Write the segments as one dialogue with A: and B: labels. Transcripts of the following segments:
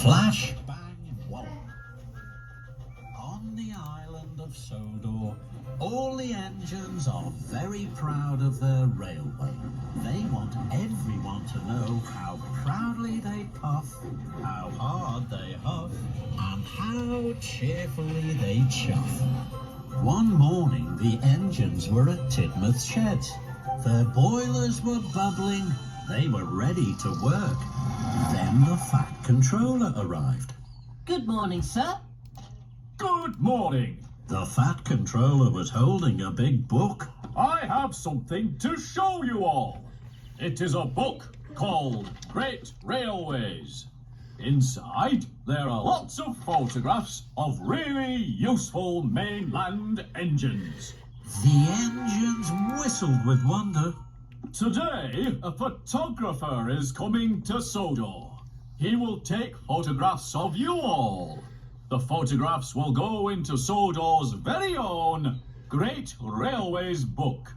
A: Flash, bang, wallop. On the island of Sodor, all the engines are very proud of their railway. They want everyone to know how proudly they puff, how hard they huff, and how cheerfully they chuff. One morning the engines were at Tidmouth sheds. Their boilers were bubbling. They were ready to work. Then the Fat Controller arrived.
B: Good morning, sir.
C: Good morning.
A: The Fat Controller was holding a big book.
C: I have something to show you all. It is a book called Great Railways. Inside, there are lots of photographs of really useful mainland engines.
A: The engines whistled with wonder.
C: Today, a photographer is coming to Sodor. He will take photographs of you all. The photographs will go into Sodor's very own Great Railways book.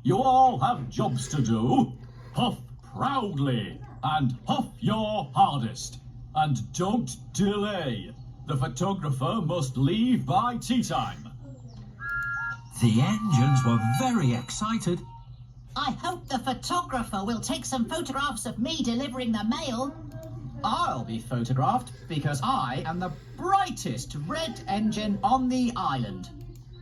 C: You all have jobs to do. Puff proudly and puff your hardest. And don't delay. The photographer must leave by tea time.
A: The engines were very excited.
B: I hope the photographer will take some photographs of me delivering the mail.
D: I'll be photographed because I am the brightest red engine on the island.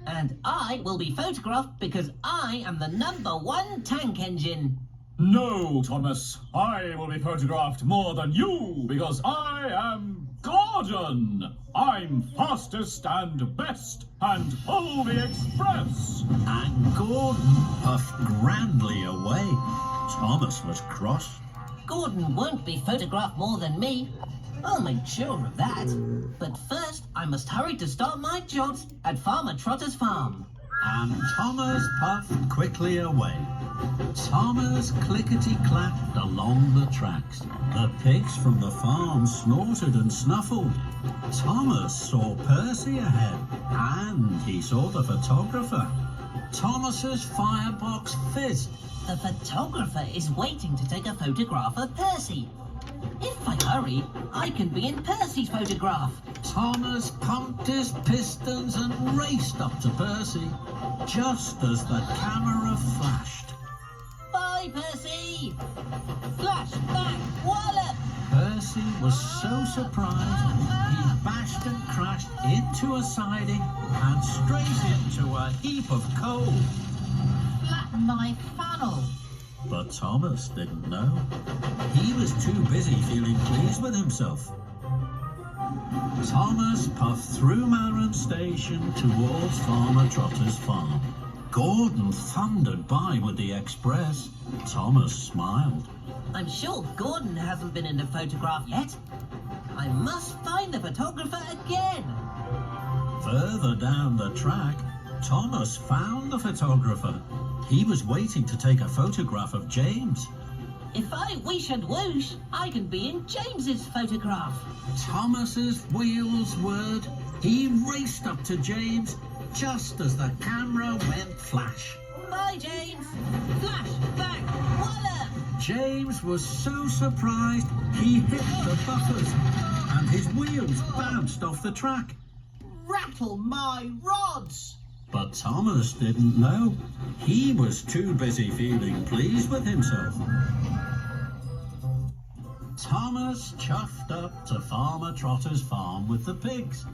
B: And I will be photographed because I am the #1 tank engine.
C: No, Thomas, I will be photographed more than you because I am Gordon. I'm fastest and best and pull the express.
A: And Gordon puffed grandly away. Thomas was cross.
B: Gordon won't be photographed more than me. I'll make sure of that. But first, I must hurry to start my jobs at Farmer Trotter's farm.
A: And Thomas puffed quickly away. Thomas clickety-clacked along the tracks. The pigs from the farm snorted and snuffled. Thomas saw Percy ahead, and he saw the photographer. Thomas's firebox fizzed.
B: The photographer is waiting to take a photograph of Percy. If I hurry, I can be in Percy's photograph.
A: Thomas pumped his pistons and raced up to Percy, just as the camera flashed.
B: Bye, Percy! Flash, bang, wallop!
A: Percy was so surprised, he bashed and crashed into a siding and straight into a heap of coal.
B: Flatten my funnel.
A: But Thomas didn't know. He was too busy feeling pleased with himself. Thomas puffed through Maron Station towards Farmer Trotter's farm. Gordon thundered by with the express. Thomas smiled.
B: I'm sure Gordon hasn't been in the photograph yet. I must find the photographer again.
A: Further down the track, Thomas found the photographer. He was waiting to take a photograph of James.
B: If I wish and whoosh, I can be in James's photograph.
A: Thomas's wheels whirred. He raced up to James just as the camera went flash.
B: Bye, James. Flash, bang, wallop!
A: James was so surprised he hit the buffers and his wheels bounced off the track.
D: Rattle my rods!
A: But Thomas didn't know. He was too busy feeling pleased with himself. Thomas chuffed up to Farmer Trotter's farm with the pigs.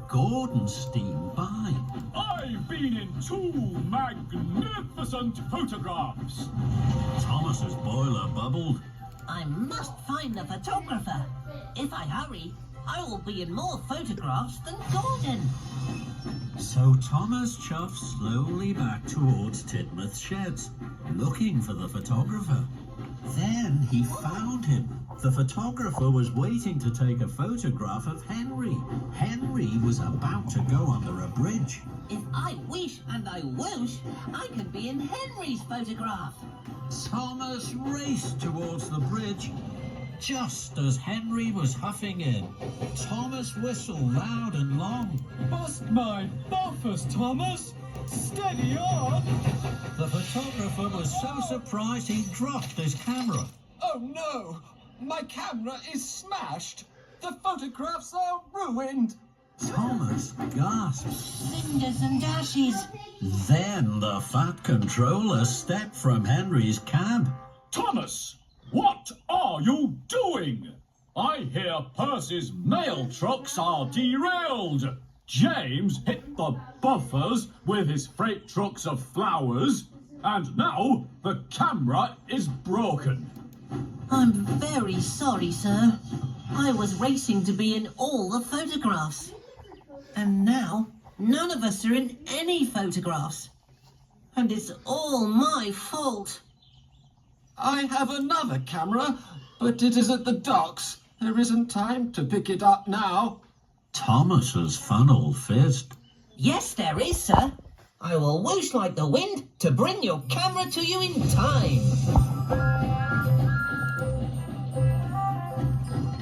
A: Gordon steamed by.
C: I've been in 2 magnificent photographs.
A: Thomas's boiler bubbled.
B: I must find the photographer. If I hurry, I will be in more photographs than Gordon.
A: So Thomas chuffed slowly back towards Tidmouth sheds, looking for the photographer. Then he found him. The photographer was waiting to take a photograph of Henry. Henry was about to go under a bridge.
B: If I wish and I whoosh, I can be in Henry's photograph.
A: Thomas raced towards the bridge. Just as Henry was huffing in, Thomas whistled loud and long.
C: Bust my buffers, Thomas! Steady on!
A: The photographer was so surprised he dropped his camera.
C: Oh no!
E: My camera is smashed. The photographs are ruined.
A: Thomas gasped.
B: Cinders and ashes.
A: Then the Fat Controller stepped from Henry's cab.
C: Thomas, what are you doing? I hear Percy's mail trucks are derailed. James hit the buffers with his freight trucks of flowers, and now the camera is broken.
B: I'm very sorry, sir. I was racing to be in all the photographs. And now, none of us are in any photographs. And it's all my fault.
E: I have another camera, but it is at the docks. There isn't time to pick it up now.
A: Thomas's funnel fizzed.
B: Yes, there is, sir. I will whoosh like the wind to bring your camera to you in time.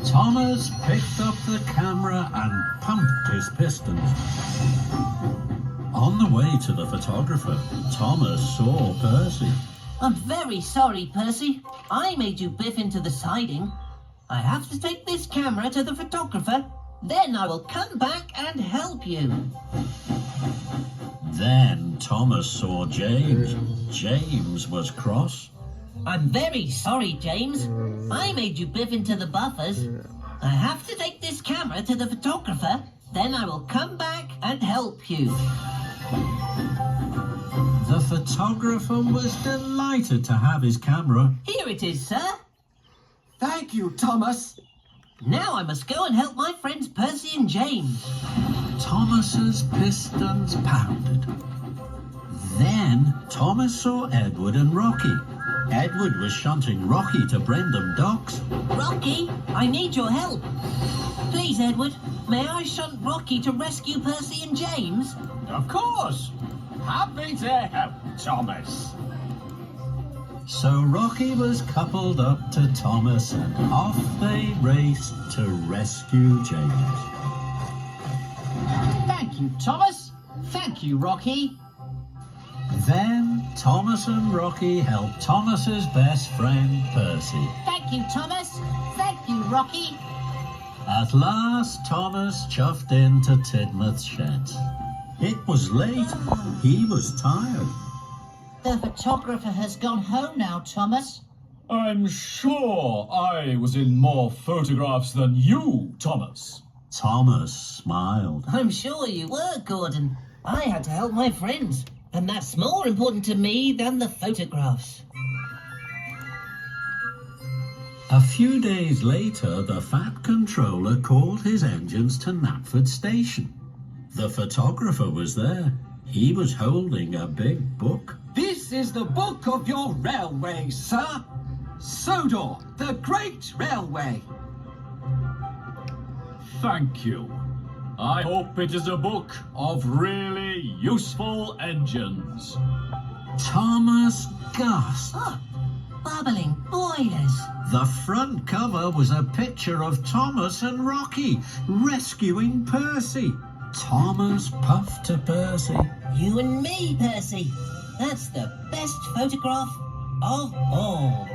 A: Thomas picked up the camera and pumped his pistons. On the way to the photographer, Thomas saw Percy.
B: I'm very sorry, Percy. I made you biff into the siding. I have to take this camera to the photographer. Then I will come back and help you.
A: Then Thomas saw James. James was cross.
B: I'm very sorry, James. I made you biff into the buffers. I have to take this camera to the photographer. Then I will come back and help you.
A: The photographer was delighted to have his camera.
B: Here it is, sir.
E: Thank you, Thomas.
B: Now I must go and help my friends Percy and James.
A: Thomas's pistons pounded. Then Thomas saw Edward and Rocky. Edward was shunting Rocky to Brendam Docks.
B: Rocky, I need your help. Please, Edward, may I shunt Rocky to rescue Percy and James?
C: Of course. Happy to help, Thomas.
A: So Rocky was coupled up to Thomas and off they raced to rescue James.
D: Thank you, Thomas. Thank you, Rocky.
A: Then Thomas and Rocky helped Thomas's best friend Percy.
B: Thank you, Thomas. Thank you, Rocky.
A: At last Thomas chuffed into Tidmouth's shed. It was late. He was tired.
B: The photographer has gone home now, Thomas.
C: I'm sure I was in more photographs than you, Thomas.
A: Thomas smiled.
B: I'm sure you were, Gordon. I had to help my friends, and that's more important to me than the photographs.
A: A few days later, the Fat Controller called his engines to Knapford Station. The photographer was there. He was holding a big book.
E: This is the book of your railway, sir. Sodor, the Great Railway.
C: Thank you. I hope it is a book of really useful engines.
A: Thomas gasped.
B: Oh, bubbling boilers.
A: The front cover was a picture of Thomas and Rocky rescuing Percy. Thomas puffed to Percy.
B: You and me, Percy. That's the best photograph of all.